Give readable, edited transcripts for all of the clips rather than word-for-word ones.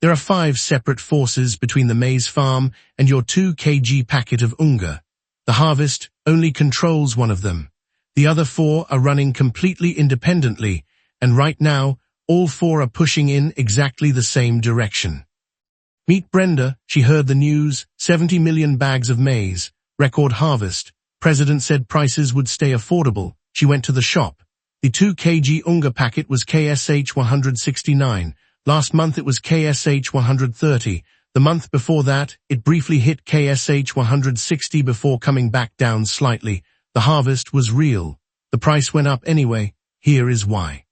There are 5 separate forces between the maize farm and your 2 kg packet of Unga. The harvest only controls one of them. The other 4 are running completely independently, and right now, all 4 are pushing in exactly the same direction. Meet Brenda. She heard the news, 70 million bags of maize, record harvest. President said prices would stay affordable. She went to the shop. The 2 kg Unga packet was KSH 169. Last month it was KSH 130. The month before that, it briefly hit KSH 160 before coming back down slightly. The harvest was real. The price went up anyway. Here is why.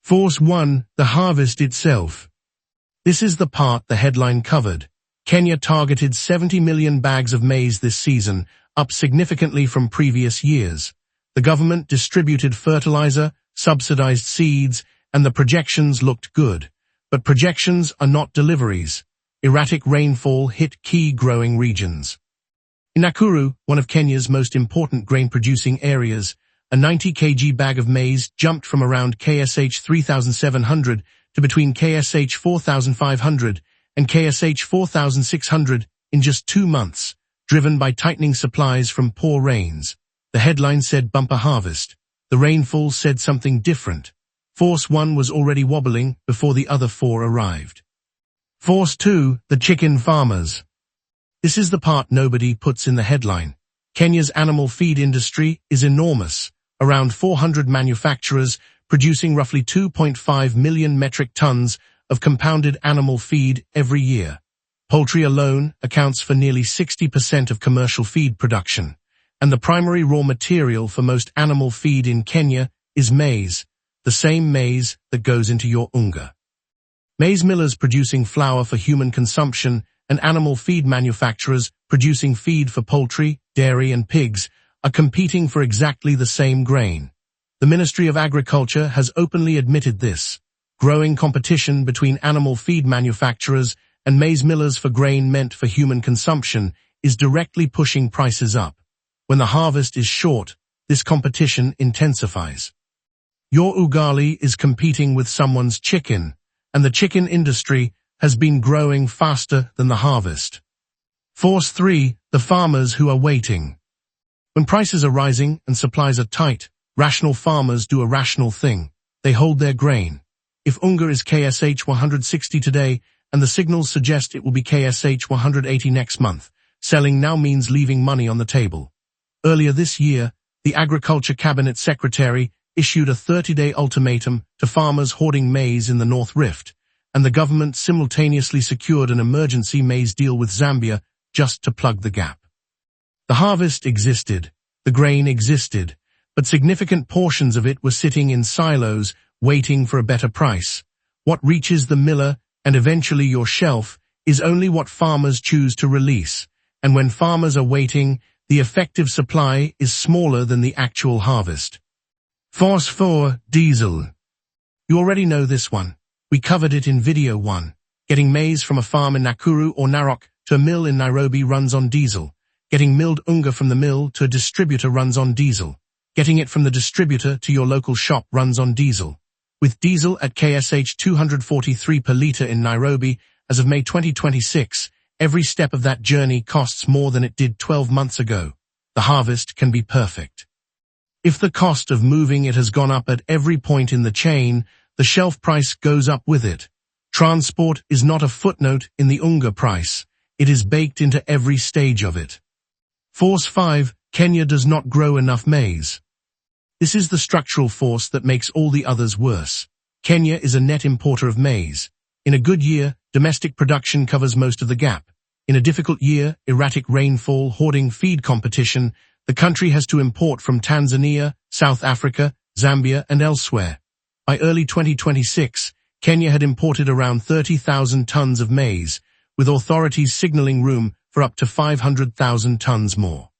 Force 1, the harvest itself. This is the part the headline covered. Kenya targeted 70 million bags of maize this season, up significantly from previous years. The government distributed fertilizer, subsidized seeds, and the projections looked good. But projections are not deliveries. Erratic rainfall hit key growing regions. In Nakuru, one of Kenya's most important grain-producing areas, a 90 kg bag of maize jumped from around KSH 3,700 to between KSH 4,500 and KSH 4,600 in just 2 months, driven by tightening supplies from poor rains. The headline said bumper harvest. The rainfall said something different. Force 1 was already wobbling before the other 4 arrived. Force 2, the chicken farmers. This is the part nobody puts in the headline. Kenya's animal feed industry is enormous. Around 400 manufacturers producing roughly 2.5 million metric tons of compounded animal feed every year. Poultry alone accounts for nearly 60% of commercial feed production, and the primary raw material for most animal feed in Kenya is maize, the same maize that goes into your Unga. Maize millers producing flour for human consumption and animal feed manufacturers producing feed for poultry, dairy and pigs are competing for exactly the same grain. The Ministry of Agriculture has openly admitted this. Growing competition between animal feed manufacturers and maize millers for grain meant for human consumption is directly pushing prices up. When the harvest is short, this competition intensifies. Your ugali is competing with someone's chicken, and the chicken industry has been growing faster than the harvest. Force 3, the farmers who are waiting. When prices are rising and supplies are tight, rational farmers do a rational thing. They hold their grain. If Unga is KSH 160 today, and the signals suggest it will be KSH 180 next month, selling now means leaving money on the table. Earlier this year, the Agriculture Cabinet Secretary issued a 30-day ultimatum to farmers hoarding maize in the North Rift, and the government simultaneously secured an emergency maize deal with Zambia just to plug the gap. The harvest existed, the grain existed, but significant portions of it were sitting in silos, waiting for a better price. What reaches the miller and eventually your shelf is only what farmers choose to release, and when farmers are waiting, the effective supply is smaller than the actual harvest. Force 4, diesel. You already know this one. We covered it in video 1. Getting maize from a farm in Nakuru or Narok to a mill in Nairobi runs on diesel. Getting milled Unga from the mill to a distributor runs on diesel. Getting it from the distributor to your local shop runs on diesel. With diesel at KSH 243 per litre in Nairobi as of May 2026, every step of that journey costs more than it did 12 months ago. The harvest can be perfect. If the cost of moving it has gone up at every point in the chain, the shelf price goes up with it. Transport is not a footnote in the Unga price. It is baked into every stage of it. Force 5, Kenya does not grow enough maize. This is the structural force that makes all the others worse. Kenya is a net importer of maize. In a good year, domestic production covers most of the gap. In a difficult year, erratic rainfall, hoarding, feed competition, the country has to import from Tanzania, South Africa, Zambia, and elsewhere. By early 2026, Kenya had imported around 30,000 tons of maize, with authorities signaling room for up to 500,000 tons more.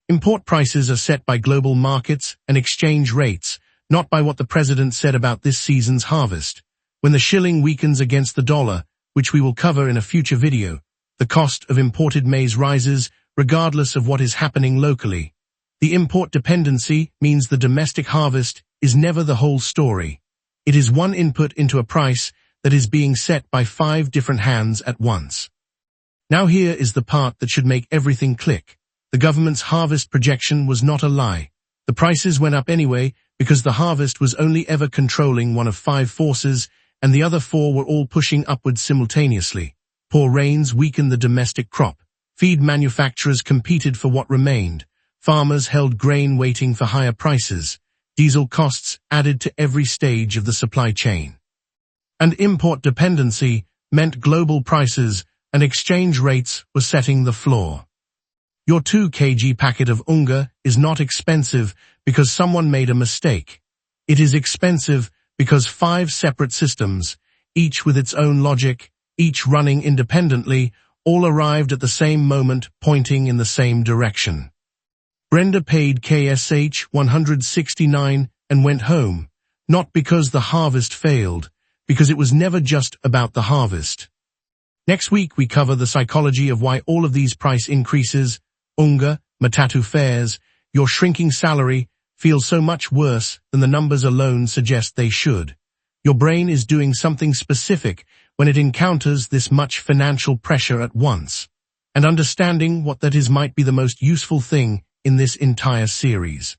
Import prices are set by global markets and exchange rates, not by what the president said about this season's harvest. When the shilling weakens against the dollar, which we will cover in a future video, the cost of imported maize rises regardless of what is happening locally. The import dependency means the domestic harvest is never the whole story. It is one input into a price that is being set by 5 different hands at once. Now here is the part that should make everything click. The government's harvest projection was not a lie. The prices went up anyway because the harvest was only ever controlling one of 5 forces, and the other 4 were all pushing upwards simultaneously. Poor rains weakened the domestic crop. Feed manufacturers competed for what remained. Farmers held grain waiting for higher prices. Diesel costs added to every stage of the supply chain. And import dependency meant global prices and exchange rates were setting the floor. Your 2 kg packet of Unga is not expensive because someone made a mistake. It is expensive because 5 separate systems, each with its own logic, each running independently, all arrived at the same moment, pointing in the same direction. Brenda paid KSH 169 and went home, not because the harvest failed, because it was never just about the harvest. Next week we cover the psychology of why all of these price increases, Unga, matatu fares, your shrinking salary, feel so much worse than the numbers alone suggest they should. Your brain is doing something specific when it encounters this much financial pressure at once. And understanding what that is might be the most useful thing in this entire series.